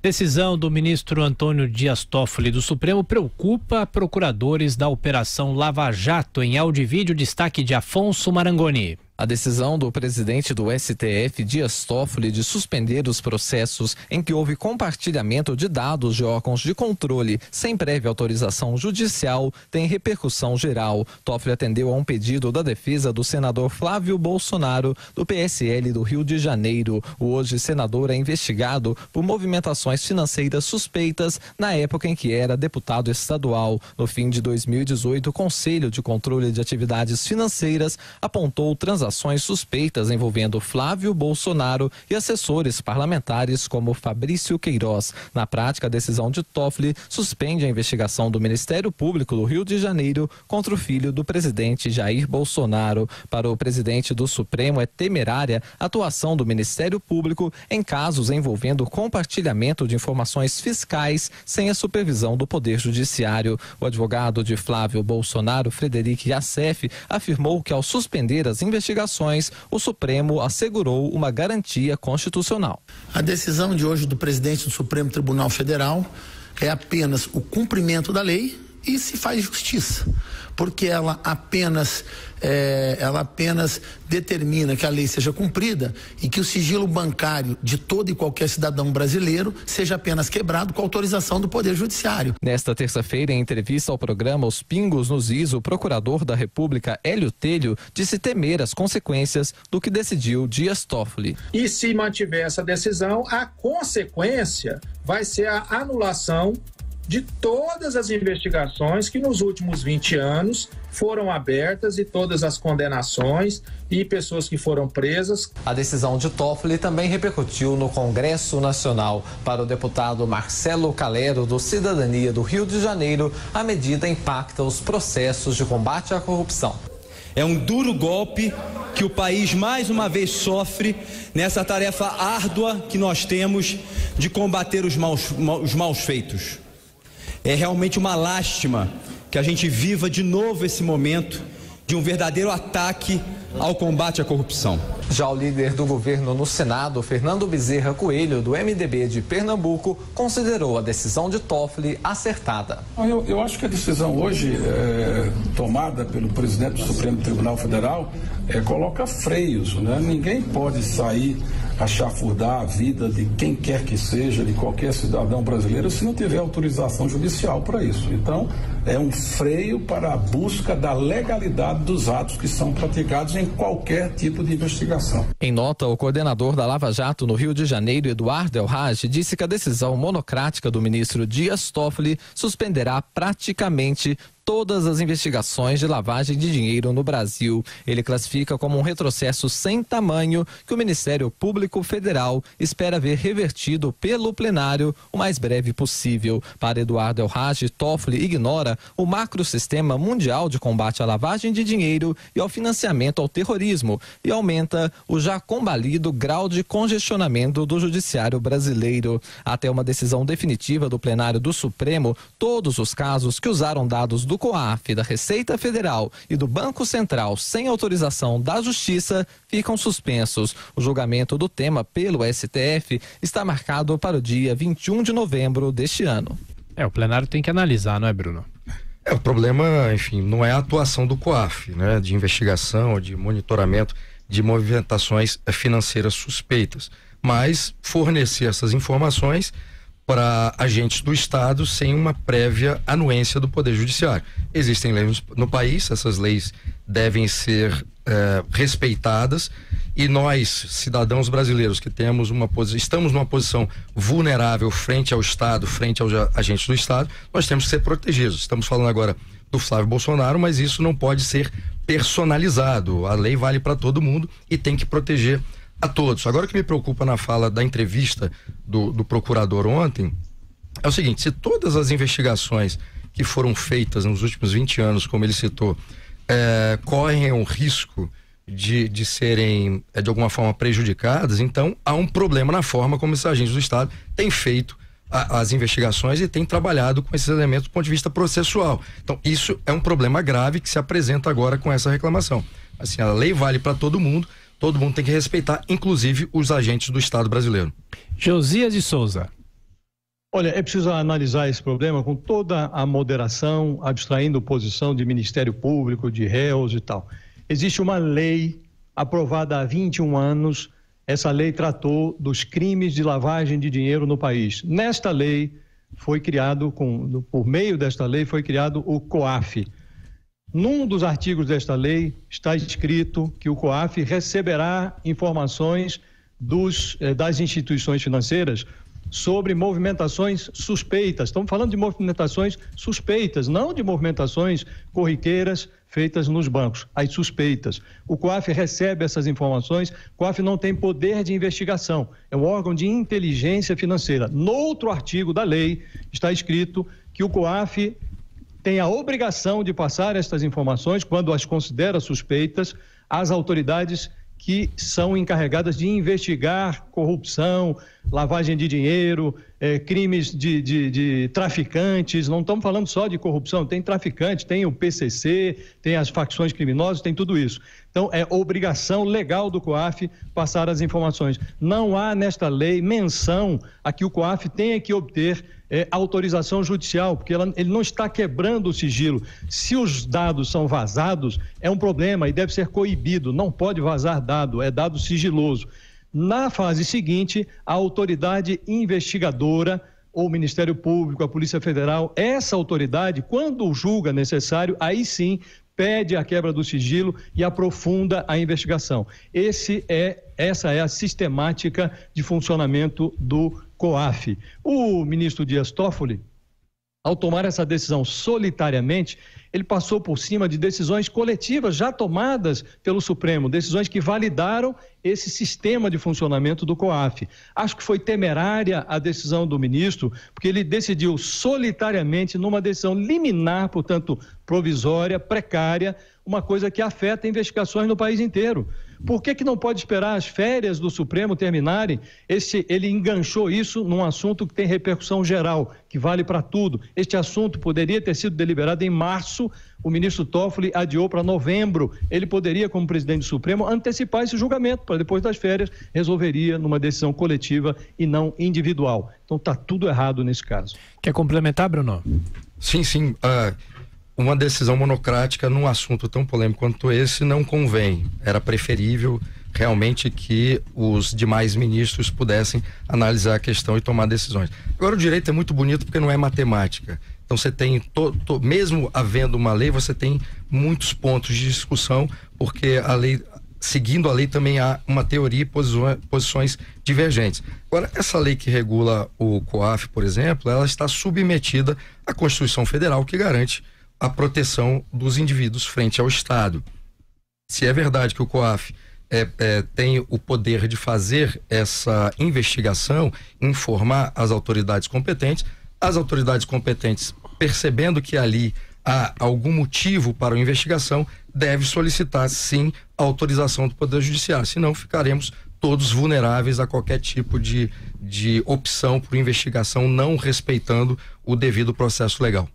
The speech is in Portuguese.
Decisão do ministro Antônio Dias Toffoli do Supremo preocupa procuradores da Operação Lava Jato. Em áudio e vídeo, destaque de Afonso Marangoni. A decisão do presidente do STF, Dias Toffoli, de suspender os processos em que houve compartilhamento de dados de órgãos de controle sem prévia autorização judicial tem repercussão geral. Toffoli atendeu a um pedido da defesa do senador Flávio Bolsonaro, do PSL do Rio de Janeiro. O hoje senador é investigado por movimentações financeiras suspeitas na época em que era deputado estadual. No fim de 2018, o Conselho de Controle de Atividades Financeiras apontou transações suspeitas envolvendo Flávio Bolsonaro e assessores parlamentares como Fabrício Queiroz. Na prática, a decisão de Toffoli suspende a investigação do Ministério Público do Rio de Janeiro contra o filho do presidente Jair Bolsonaro. Para o presidente do Supremo, é temerária a atuação do Ministério Público em casos envolvendo compartilhamento de informações fiscais sem a supervisão do Poder Judiciário. O advogado de Flávio Bolsonaro, Frederico Yassef, afirmou que ao suspender as investigações, o Supremo assegurou uma garantia constitucional. A decisão de hoje do presidente do Supremo Tribunal Federal é apenas o cumprimento da lei e se faz justiça, porque ela apenas determina que a lei seja cumprida e que o sigilo bancário de todo e qualquer cidadão brasileiro seja apenas quebrado com autorização do Poder Judiciário. Nesta terça-feira, em entrevista ao programa Os Pingos nos Is, o procurador da República, Hélio Telho, disse temer as consequências do que decidiu Dias Toffoli. E se mantiver essa decisão, a consequência vai ser a anulação de todas as investigações que nos últimos 20 anos foram abertas e todas as condenações e pessoas que foram presas. A decisão de Toffoli também repercutiu no Congresso Nacional. Para o deputado Marcelo Calero, do Cidadania do Rio de Janeiro, a medida impacta os processos de combate à corrupção. É um duro golpe que o país mais uma vez sofre nessa tarefa árdua que nós temos de combater os maus feitos. É realmente uma lástima que a gente viva de novo esse momento de um verdadeiro ataque ao combate à corrupção. Já o líder do governo no Senado, Fernando Bezerra Coelho, do MDB de Pernambuco, considerou a decisão de Toffoli acertada. Eu acho que a decisão hoje tomada pelo presidente do Supremo Tribunal Federal coloca freios, né? Ninguém pode sair a chafurdar a vida de quem quer que seja, de qualquer cidadão brasileiro, se não tiver autorização judicial para isso. Então, é um freio para a busca da legalidade dos atos que são praticados em qualquer tipo de investigação. Em nota, o coordenador da Lava Jato no Rio de Janeiro, Eduardo El-Haj, disse que a decisão monocrática do ministro Dias Toffoli suspenderá praticamente todas as investigações de lavagem de dinheiro no Brasil. Ele classifica como um retrocesso sem tamanho que o Ministério Público Federal espera ver revertido pelo plenário o mais breve possível. Para Eduardo El-Haj, Toffoli ignora o macrosistema mundial de combate à lavagem de dinheiro e ao financiamento ao terrorismo e aumenta o já combalido grau de congestionamento do judiciário brasileiro. Até uma decisão definitiva do plenário do Supremo, todos os casos que usaram dados do COAF, da Receita Federal e do Banco Central sem autorização da Justiça ficam suspensos. O julgamento do tema pelo STF está marcado para o dia 21 de novembro deste ano. O plenário tem que analisar, não é, Bruno? O problema, enfim, não é a atuação do COAF, né, de investigação, de monitoramento de movimentações financeiras suspeitas, mas fornecer essas informações para agentes do Estado sem uma prévia anuência do Poder Judiciário. Existem leis no país, essas leis devem ser respeitadas e nós, cidadãos brasileiros que estamos numa posição vulnerável frente ao Estado, frente aos agentes do Estado, nós temos que ser protegidos. Estamos falando agora do Flávio Bolsonaro, mas isso não pode ser personalizado. A lei vale para todo mundo e tem que proteger a todos. Agora, o que me preocupa na fala da entrevista do procurador ontem é o seguinte: se todas as investigações que foram feitas nos últimos 20 anos, como ele citou, correm o risco de serem de alguma forma prejudicadas, então há um problema na forma como esses agentes do Estado têm feito as investigações e têm trabalhado com esses elementos do ponto de vista processual. Então isso é um problema grave que se apresenta agora com essa reclamação. Assim, a lei vale para todo mundo tem que respeitar, inclusive os agentes do Estado brasileiro. Josias de Souza. Olha, é preciso analisar esse problema com toda a moderação, abstraindo posição de Ministério Público, de réus e tal. Existe uma lei aprovada há 21 anos, essa lei tratou dos crimes de lavagem de dinheiro no país. Nesta lei foi criado, por meio desta lei, foi criado o COAF. Num dos artigos desta lei está escrito que o COAF receberá informações das instituições financeiras sobre movimentações suspeitas. Estamos falando de movimentações suspeitas, não de movimentações corriqueiras feitas nos bancos, as suspeitas. O COAF recebe essas informações, o COAF não tem poder de investigação, é um órgão de inteligência financeira. No outro artigo da lei está escrito que o COAF tem a obrigação de passar estas informações, quando as considera suspeitas, às autoridades que são encarregadas de investigar corrupção, lavagem de dinheiro, crimes de traficantes. Não estamos falando só de corrupção, tem traficante, tem o PCC, tem as facções criminosas, tem tudo isso. Então, é obrigação legal do COAF passar as informações. Não há nesta lei menção a que o COAF tenha que obter autorização judicial, porque ele não está quebrando o sigilo. Se os dados são vazados, é um problema e deve ser coibido, não pode vazar dado, é dado sigiloso. Na fase seguinte, a autoridade investigadora, ou o Ministério Público, a Polícia Federal, essa autoridade, quando julga necessário, aí sim pede a quebra do sigilo e aprofunda a investigação. Essa é a sistemática de funcionamento do COAF. O ministro Dias Toffoli, ao tomar essa decisão solitariamente, ele passou por cima de decisões coletivas já tomadas pelo Supremo, decisões que validaram esse sistema de funcionamento do COAF. Acho que foi temerária a decisão do ministro, porque ele decidiu solitariamente, numa decisão liminar, portanto provisória, precária, uma coisa que afeta investigações no país inteiro. Por que não pode esperar as férias do Supremo terminarem? Ele enganchou isso num assunto que tem repercussão geral, que vale para tudo. Este assunto poderia ter sido deliberado em março, o ministro Toffoli adiou para novembro. Ele poderia, como presidente do Supremo, antecipar esse julgamento, para depois das férias resolveria numa decisão coletiva e não individual. Então está tudo errado nesse caso. Quer complementar, Bruno? Sim. Uma decisão monocrática num assunto tão polêmico quanto esse não convém. Era preferível realmente que os demais ministros pudessem analisar a questão e tomar decisões. Agora, o direito é muito bonito porque não é matemática. Então você tem, mesmo havendo uma lei, você tem muitos pontos de discussão, porque a lei, seguindo a lei, também há uma teoria e posições divergentes. Agora, essa lei que regula o COAF, por exemplo, ela está submetida à Constituição Federal, que garante a proteção dos indivíduos frente ao Estado. Se é verdade que o COAF tem o poder de fazer essa investigação, informar as autoridades competentes, percebendo que ali há algum motivo para a investigação, deve solicitar sim a autorização do Poder Judiciário, senão ficaremos todos vulneráveis a qualquer tipo de opção por investigação, não respeitando o devido processo legal.